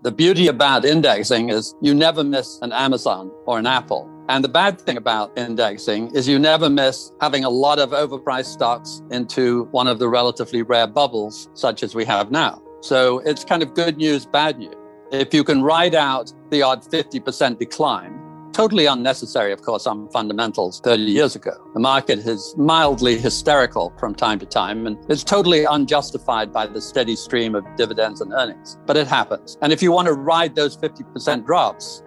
The beauty about indexing is you never miss an Amazon or an Apple. And the bad thing about indexing is you never miss having a lot of overpriced stocks into one of the relatively rare bubbles, such as we have now. So it's kind of good news, bad news. If you can ride out the odd 50% decline, totally unnecessary, of course, on fundamentals 30 years ago. The market is mildly hysterical from time to time, and it's totally unjustified by the steady stream of dividends and earnings. But it happens. And if you want to ride those 50% drops,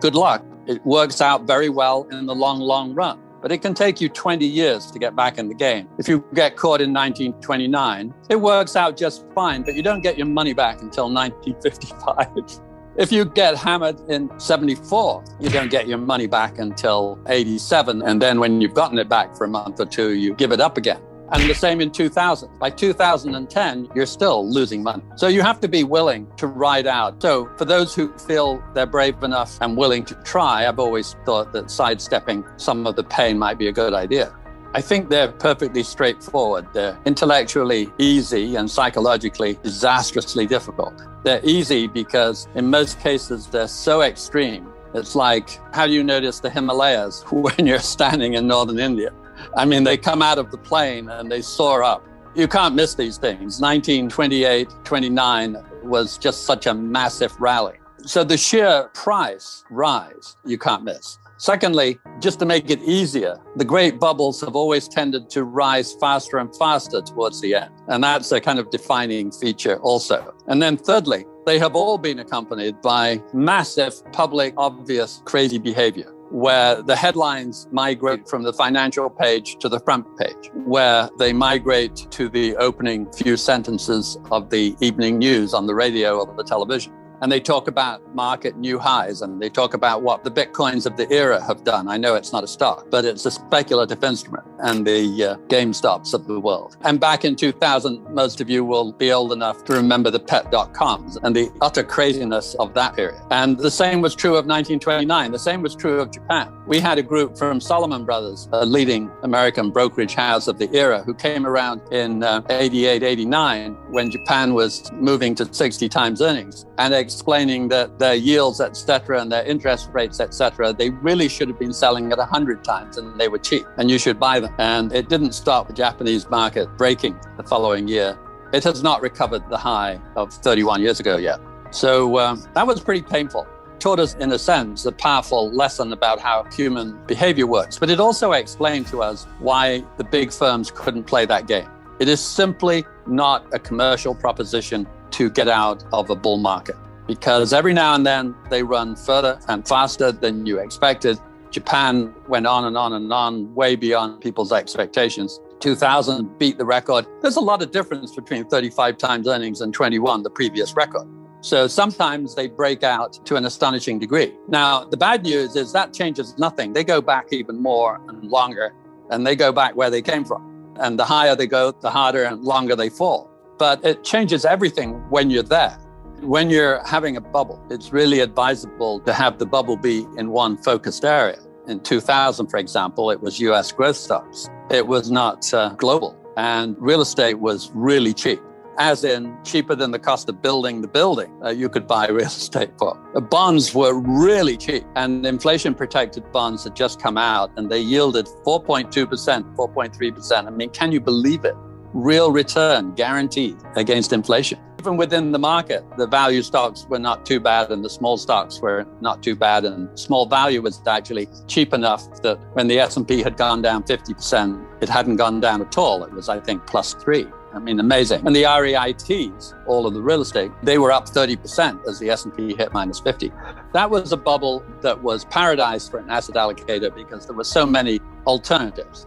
good luck. It works out very well in the long, long run. But it can take you 20 years to get back in the game. If you get caught in 1929, it works out just fine, but you don't get your money back until 1955. If you get hammered in 74, you don't get your money back until 87. And then when you've gotten it back for a month or two, you give it up again. And the same in 2000. By 2010, you're still losing money. So you have to be willing to ride out. So for those who feel they're brave enough and willing to try, I've always thought that sidestepping some of the pain might be a good idea. I think they're perfectly straightforward. They're intellectually easy and psychologically disastrously difficult. They're easy because in most cases, they're so extreme. It's like, how do you notice the Himalayas when you're standing in northern India? I mean, they come out of the plane and they soar up. You can't miss these things. 1928, 29 was just such a massive rally. So the sheer price rise, you can't miss. Secondly, just to make it easier, the great bubbles have always tended to rise faster and faster towards the end. And that's a kind of defining feature also. And then thirdly, they have all been accompanied by massive, public, obvious, crazy behavior, where the headlines migrate from the financial page to the front page, where they migrate to the opening few sentences of the evening news on the radio or the television. And they talk about market new highs, and they talk about what the Bitcoins of the era have done. I know it's not a stock, but it's a speculative instrument, and the GameStops of the world. And back in 2000, most of you will be old enough to remember the pet.coms and the utter craziness of that period. And the same was true of 1929. The same was true of Japan. We had a group from Salomon Brothers, a leading American brokerage house of the era, who came around in 88, 89, when Japan was moving to 60 times earnings, and explaining that their yields, et cetera, and their interest rates, et cetera, they really should have been selling at 100 times and they were cheap and you should buy them. And it didn't stop the Japanese market breaking the following year. It has not recovered the high of 31 years ago yet. So that was pretty painful. Taught us, in a sense, a powerful lesson about how human behavior works. But it also explained to us why the big firms couldn't play that game. It is simply not a commercial proposition to get out of a bull market, because every now and then they run further and faster than you expected. Japan went on and on and on, way beyond people's expectations. 2000 beat the record. There's a lot of difference between 35 times earnings and 21, the previous record. So sometimes they break out to an astonishing degree. Now, the bad news is that changes nothing. They go back even more and longer, and they go back where they came from. And the higher they go, the harder and longer they fall. But it changes everything when you're there. When you're having a bubble, it's really advisable to have the bubble be in one focused area. In 2000, for example, it was US growth stocks. It was not global. And real estate was really cheap, as in cheaper than the cost of building the building you could buy real estate for. Bonds were really cheap, and inflation-protected bonds had just come out, and they yielded 4.2%, 4.3%. I mean, can you believe it? Real return guaranteed against inflation. Even within the market, the value stocks were not too bad and the small stocks were not too bad. And small value was actually cheap enough that when the S&P had gone down 50%, it hadn't gone down at all. It was, I think, +3. I mean, amazing. And the REITs, all of the real estate, they were up 30% as the S&P hit -50. That was a bubble that was paradise for an asset allocator because there were so many alternatives.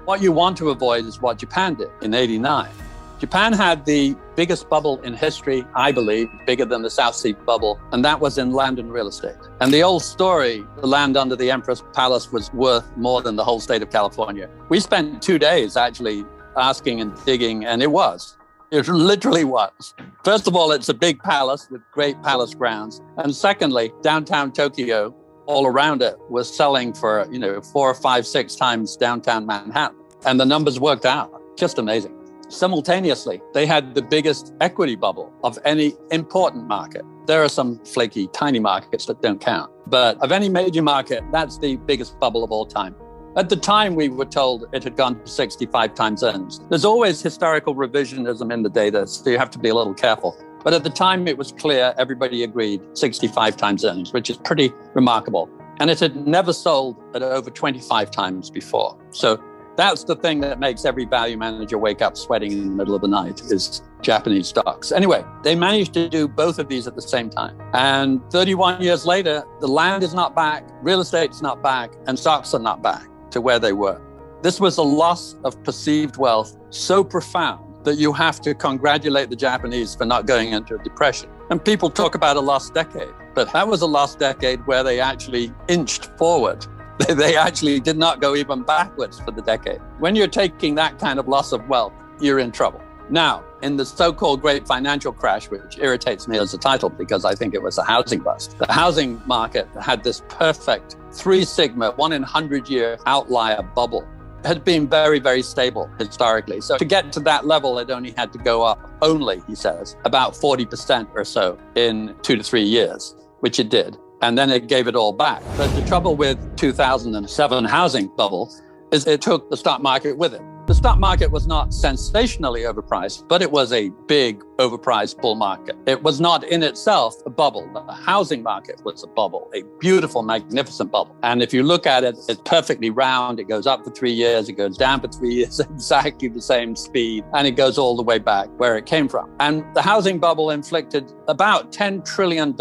What you want to avoid is what Japan did in 89. Japan had the biggest bubble in history, I believe, bigger than the South Sea bubble, and that was in land and real estate. And the old story, the land under the Empress Palace was worth more than the whole state of California. We spent 2 days actually asking and digging, and it was. It literally was. First of all, it's a big palace with great palace grounds. And secondly, downtown Tokyo, all around it, was selling for, 4, 5, 6 times downtown Manhattan. And the numbers worked out. Just amazing. Simultaneously, they had the biggest equity bubble of any important market. There are some flaky, tiny markets that don't count. But of any major market, that's the biggest bubble of all time. At the time, we were told it had gone to 65 times earnings. There's always historical revisionism in the data, so you have to be a little careful. But at the time, it was clear, everybody agreed, 65 times earnings, which is pretty remarkable. And it had never sold at over 25 times before. So that's the thing that makes every value manager wake up sweating in the middle of the night is Japanese stocks. Anyway, they managed to do both of these at the same time. And 31 years later, the land is not back, real estate's not back, and stocks are not back to where they were. This was a loss of perceived wealth so profound that you have to congratulate the Japanese for not going into a depression. And people talk about a lost decade, but that was a lost decade where they actually inched forward. They actually did not go even backwards for the decade. When you're taking that kind of loss of wealth, you're in trouble. Now, in the so-called great financial crash, which irritates me as a title because I think it was a housing bust, the housing market had this perfect 3 sigma, 1 in 100-year outlier bubble. It had been very, very stable historically. So to get to that level, it only had to go up only, he says, about 40% or so in 2 to 3 years, which it did. And then it gave it all back. But the trouble with 2007 housing bubble is it took the stock market with it. The stock market was not sensationally overpriced, but it was a big overpriced bull market. It was not in itself a bubble. The housing market was a bubble, a beautiful, magnificent bubble. And if you look at it, it's perfectly round. It goes up for 3 years. It goes down for 3 years, exactly the same speed. And it goes all the way back where it came from. And the housing bubble inflicted about $10 trillion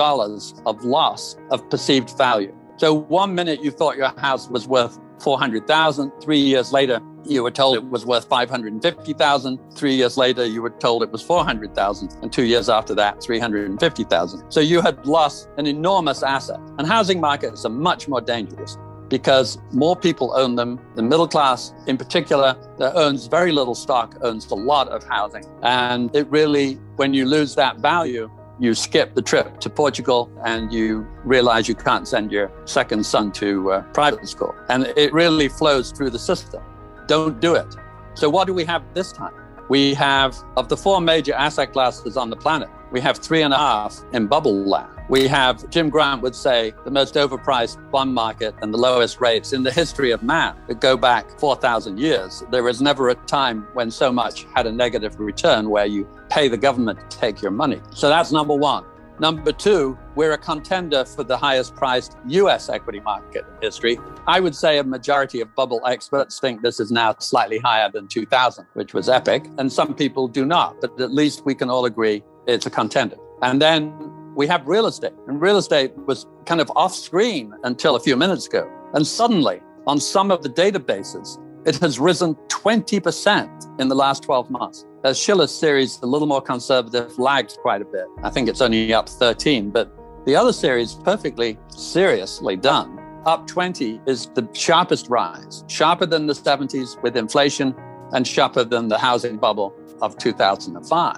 of loss of perceived value. So 1 minute you thought your house was worth 400,000. 3 years later, you were told it was worth 550,000. 3 years later, you were told it was 400,000. And 2 years after that, 350,000. So you had lost an enormous asset. And housing markets are much more dangerous because more people own them. The middle class in particular that owns very little stock owns a lot of housing. And it really, when you lose that value, you skip the trip to Portugal and you realize you can't send your second son to private school. And it really flows through the system. Don't do it. So what do we have this time? We have, of the 4 major asset classes on the planet, we have 3.5 in bubble land. We have, Jim Grant would say, the most overpriced bond market and the lowest rates in the history of man that go back 4,000 years. There was never a time when so much had a negative return where you pay the government to take your money. So that's number 1. Number 2, we're a contender for the highest priced US equity market in history. I would say a majority of bubble experts think this is now slightly higher than 2000, which was epic. And some people do not, but at least we can all agree it's a contender. And then we have real estate. And real estate was kind of off screen until a few minutes ago. And suddenly, on some of the databases, it has risen 20% in the last 12 months. Schiller's series, a little more conservative, lags quite a bit. I think it's only up 13, but the other series, perfectly seriously done, up 20 is the sharpest rise, sharper than the 70s with inflation and sharper than the housing bubble of 2005.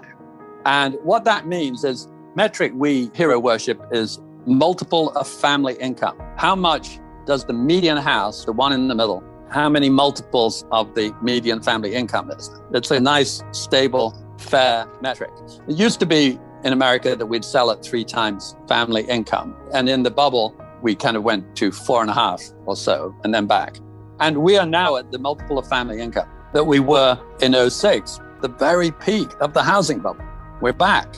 And what that means is metric we hero worship is multiple of family income. How much does the median house, the one in the middle, how many multiples of the median family income is? It's a nice, stable, fair metric. It used to be in America that we'd sell at 3 times family income. And in the bubble, we kind of went to 4.5 or so and then back. And we are now at the multiple of family income that we were in '06, the very peak of the housing bubble. We're back.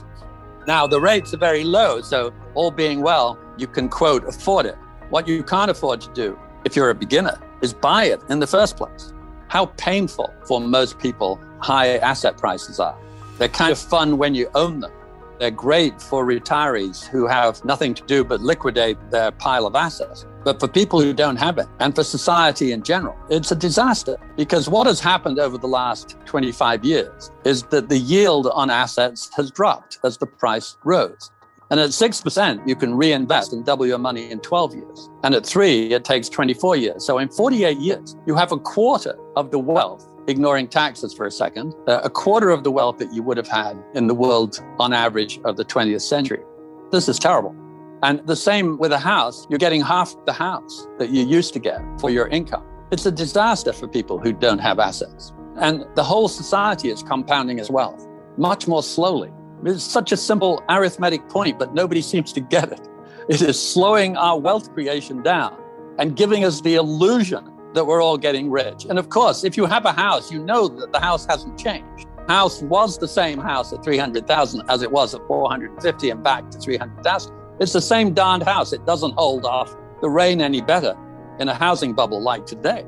Now, the rates are very low, so all being well, you can, quote, afford it. What you can't afford to do, if you're a beginner, is buy it in the first place. How painful for most people high asset prices are. They're kind of fun when you own them. They're great for retirees who have nothing to do but liquidate their pile of assets. But for people who don't have it, and for society in general, it's a disaster. Because what has happened over the last 25 years is that the yield on assets has dropped as the price rose. And at 6%, you can reinvest and double your money in 12 years. And at 3, it takes 24 years. So in 48 years, you have a quarter of the wealth, ignoring taxes for a second, a quarter of the wealth that you would have had in the world on average of the 20th century. This is terrible. And the same with a house, you're getting half the house that you used to get for your income. It's a disaster for people who don't have assets. And the whole society is compounding its wealth much more slowly. It's such a simple arithmetic point, but nobody seems to get it. It is slowing our wealth creation down and giving us the illusion that we're all getting rich. And of course, if you have a house, you know that the house hasn't changed. House was the same house at 300,000 as it was at 450 and back to 300,000. It's the same darned house. It doesn't hold off the rain any better in a housing bubble like today.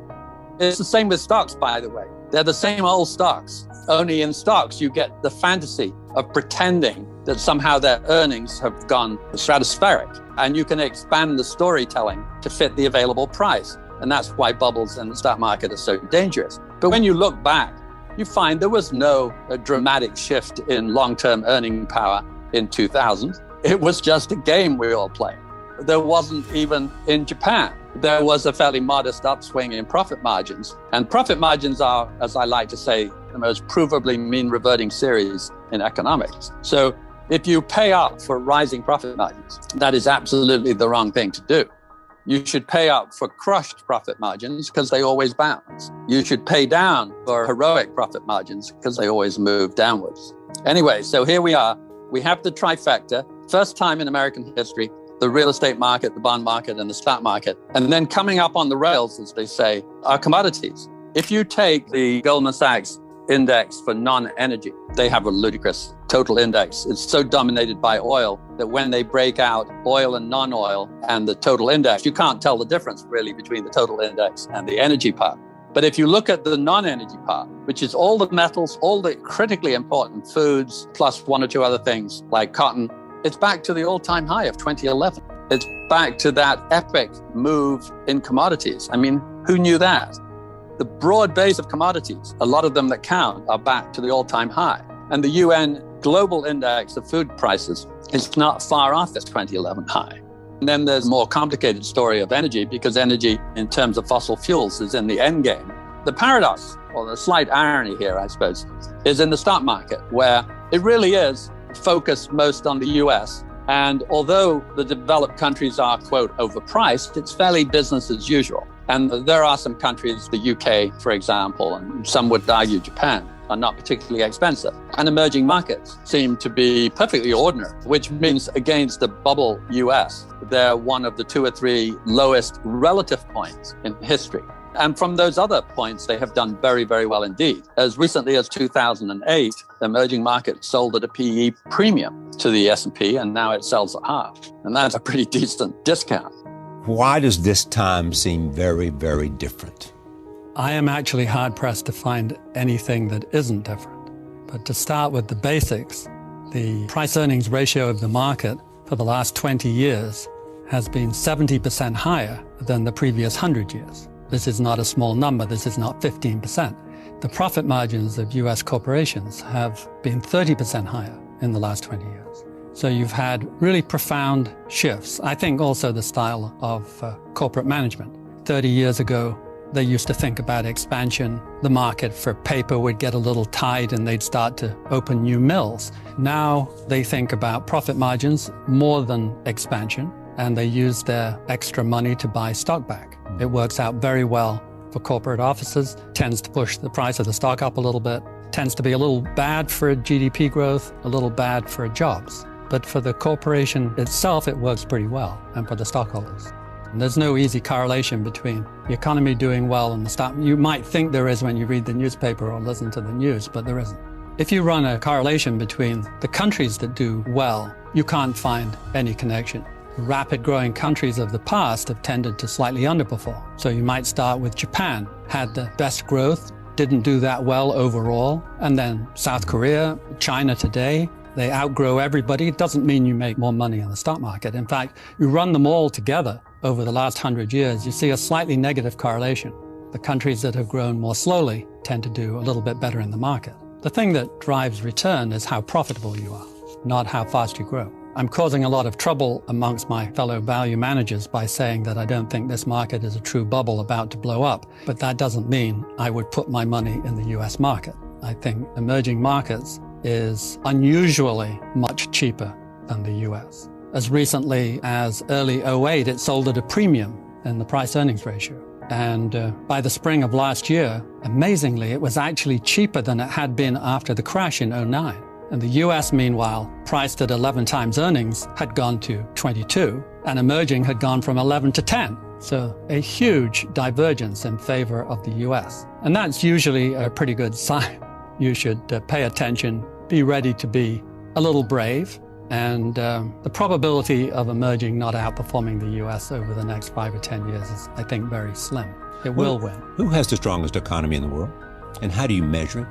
It's the same with stocks, by the way. They're the same old stocks. Only in stocks, you get the fantasy of pretending that somehow their earnings have gone stratospheric. And you can expand the storytelling to fit the available price. And that's why bubbles in the stock market are so dangerous. But when you look back, you find there was no dramatic shift in long-term earning power in 2000. It was just a game we all played. There wasn't even in Japan. There was a fairly modest upswing in profit margins. And profit margins are, as I like to say, the most provably mean reverting series in economics. So if you pay up for rising profit margins, that is absolutely the wrong thing to do. You should pay up for crushed profit margins because they always bounce. You should pay down for heroic profit margins because they always move downwards. Anyway, so here we are. We have the trifecta. First time in American history, the real estate market, the bond market, and the stock market. And then coming up on the rails, as they say, are commodities. If you take the Goldman Sachs index for non-energy, they have a ludicrous total index. It's so dominated by oil that when they break out oil and non-oil and the total index, you can't tell the difference really between the total index and the energy part. But if you look at the non-energy part, which is all the metals, all the critically important foods, plus one or two other things like cotton, it's back to the all-time high of 2011. It's back to that epic move in commodities. I mean, who knew that? The broad base of commodities, a lot of them that count, are back to the all-time high. And the UN Global Index of Food Prices is not far off its 2011 high. And then there's a more complicated story of energy, because energy in terms of fossil fuels is in the end game. The paradox, or the slight irony here, I suppose, is in the stock market, where it really is focused most on the US. And although the developed countries are, quote, overpriced, it's fairly business as usual. And there are some countries, the UK, for example, and some would argue Japan, are not particularly expensive. And emerging markets seem to be perfectly ordinary, which means against the bubble US, they're one of the 2 or 3 lowest relative points in history. And from those other points, they have done very, very well indeed. As recently as 2008, emerging markets sold at a PE premium to the S&P, and now it sells at half. And that's a pretty decent discount. Why does this time seem very, very different? I am actually hard-pressed to find anything that isn't different. But to start with the basics, the price-earnings ratio of the market for the last 20 years has been 70% higher than the previous 100 years. This is not a small number. This is not 15%. The profit margins of US corporations have been 30% higher in the last 20 years. So you've had really profound shifts. I think also the style of corporate management. 30 years ago, they used to think about expansion. The market for paper would get a little tight and they'd start to open new mills. Now they think about profit margins more than expansion, and they use their extra money to buy stock back. It works out very well for corporate offices, tends to push the price of the stock up a little bit, tends to be a little bad for GDP growth, a little bad for jobs. But for the corporation itself, it works pretty well, and for the stockholders. And there's no easy correlation between the economy doing well and the stock. You might think there is when you read the newspaper or listen to the news, but there isn't. If you run a correlation between the countries that do well, you can't find any connection. Rapid growing countries of the past have tended to slightly underperform. So you might start with Japan, had the best growth, didn't do that well overall. And then South Korea, China today, they outgrow everybody. It doesn't mean you make more money in the stock market. In fact, you run them all together over the last 100 years, you see a slightly negative correlation. The countries that have grown more slowly tend to do a little bit better in the market. The thing that drives return is how profitable you are, not how fast you grow. I'm causing a lot of trouble amongst my fellow value managers by saying that I don't think this market is a true bubble about to blow up, but that doesn't mean I would put my money in the US market. I think emerging markets is unusually much cheaper than the US. As recently as early '08, it sold at a premium in the price-earnings ratio. And by the spring of last year, amazingly, it was actually cheaper than it had been after the crash in '09. And the US, meanwhile, priced at 11 times earnings, had gone to 22, and emerging had gone from 11 to 10. So a huge divergence in favor of the US. And that's usually a pretty good sign. You should pay attention, be ready to be a little brave, and the probability of emerging not outperforming the US over the next 5 or 10 years is, I think, very slim. It will win. Who has the strongest economy in the world? And how do you measure it?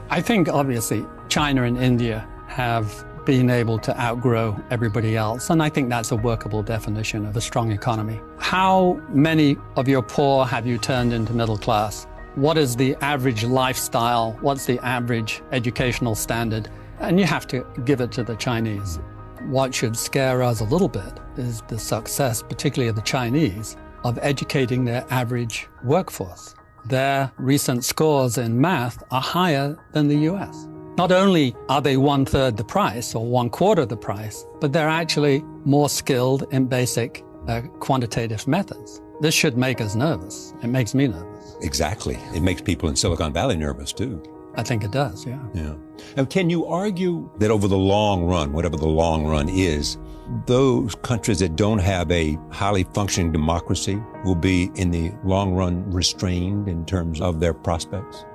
I think, obviously, China and India have been able to outgrow everybody else, and I think that's a workable definition of a strong economy. How many of your poor have you turned into middle class? What is the average lifestyle? What's the average educational standard? And you have to give it to the Chinese. What should scare us a little bit is the success, particularly of the Chinese, of educating their average workforce. Their recent scores in math are higher than the US. Not only are they 1/3 the price or 1/4 the price, but they're actually more skilled in basic quantitative methods. This should make us nervous. It makes me nervous. Exactly. It makes people in Silicon Valley nervous too. I think it does, yeah. Yeah. And can you argue that over the long run, whatever the long run is, those countries that don't have a highly functioning democracy will be in the long run restrained in terms of their prospects?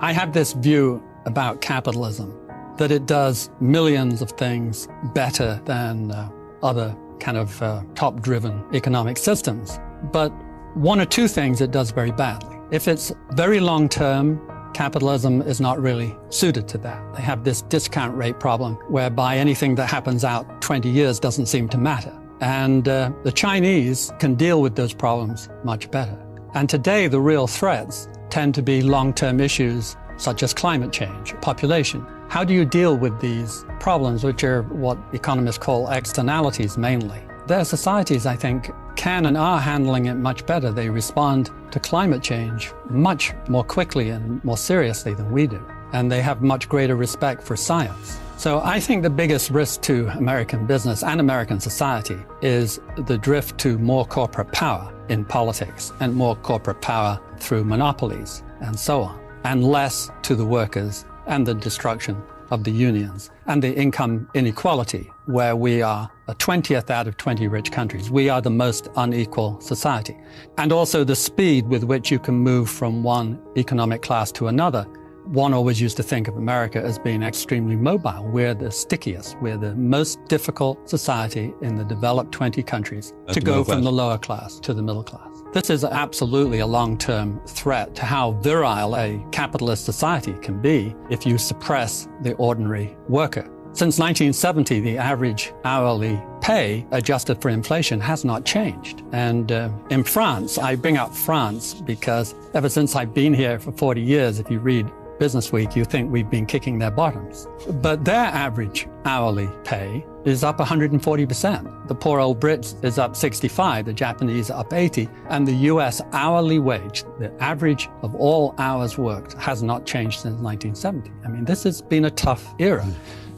I have this view about capitalism, that it does millions of things better than other kind of top-driven economic systems. But one or two things it does very badly. If it's very long-term, capitalism is not really suited to that. They have this discount rate problem whereby anything that happens out 20 years doesn't seem to matter. And the Chinese can deal with those problems much better. And today, the real threats tend to be long-term issues such as climate change, population. How do you deal with these problems, which are what economists call externalities mainly? Their societies, I think, can and are handling it much better. They respond to climate change much more quickly and more seriously than we do. And they have much greater respect for science. So I think the biggest risk to American business and American society is the drift to more corporate power in politics and more corporate power through monopolies and so on, and less to the workers and the destruction of the unions and the income inequality, where we are a 20th out of 20 rich countries. We are the most unequal society. And also the speed with which you can move from one economic class to another. One always used to think of America as being extremely mobile. We're the stickiest. We're the most difficult society in the developed 20 countries to go from the lower class to the middle class. This is absolutely a long-term threat to how virile a capitalist society can be if you suppress the ordinary worker. Since 1970, the average hourly pay adjusted for inflation has not changed. And in France, I bring up France because ever since I've been here for 40 years, if you read Business Week, you think we've been kicking their bottoms. But their average hourly pay is up 140%. The poor old Brits is up 65%, the Japanese are up 80%, and the US hourly wage, the average of all hours worked, has not changed since 1970. I mean, this has been a tough era.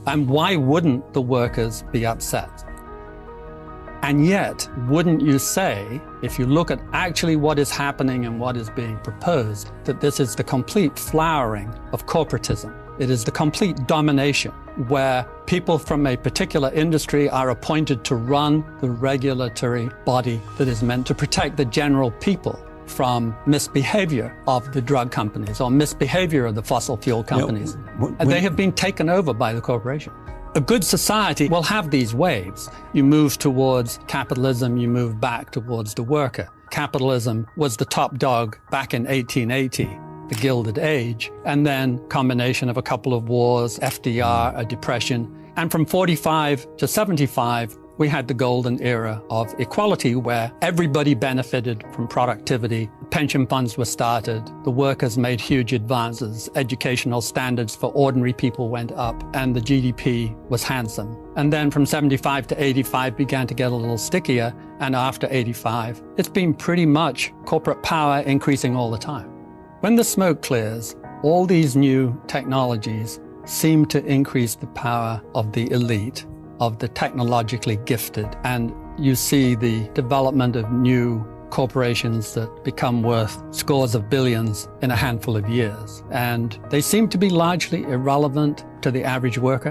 And why wouldn't the workers be upset? And yet, wouldn't you say, if you look at actually what is happening and what is being proposed, that this is the complete flowering of corporatism? It is the complete domination where people from a particular industry are appointed to run the regulatory body that is meant to protect the general people from misbehavior of the drug companies or misbehavior of the fossil fuel companies. And they have been taken over by the corporation. A good society will have these waves. You move towards capitalism, you move back towards the worker. Capitalism was the top dog back in 1880, the Gilded Age, and then combination of a couple of wars, FDR, a depression. And from 45 to 75, we had the golden era of equality where everybody benefited from productivity. Pension funds were started. The workers made huge advances. Educational standards for ordinary people went up and the GDP was handsome. And then from 75 to 85 began to get a little stickier. And after 85, it's been pretty much corporate power increasing all the time. When the smoke clears, all these new technologies seem to increase the power of the elite, of the technologically gifted, and you see the development of new corporations that become worth scores of billions in a handful of years. And they seem to be largely irrelevant to the average worker.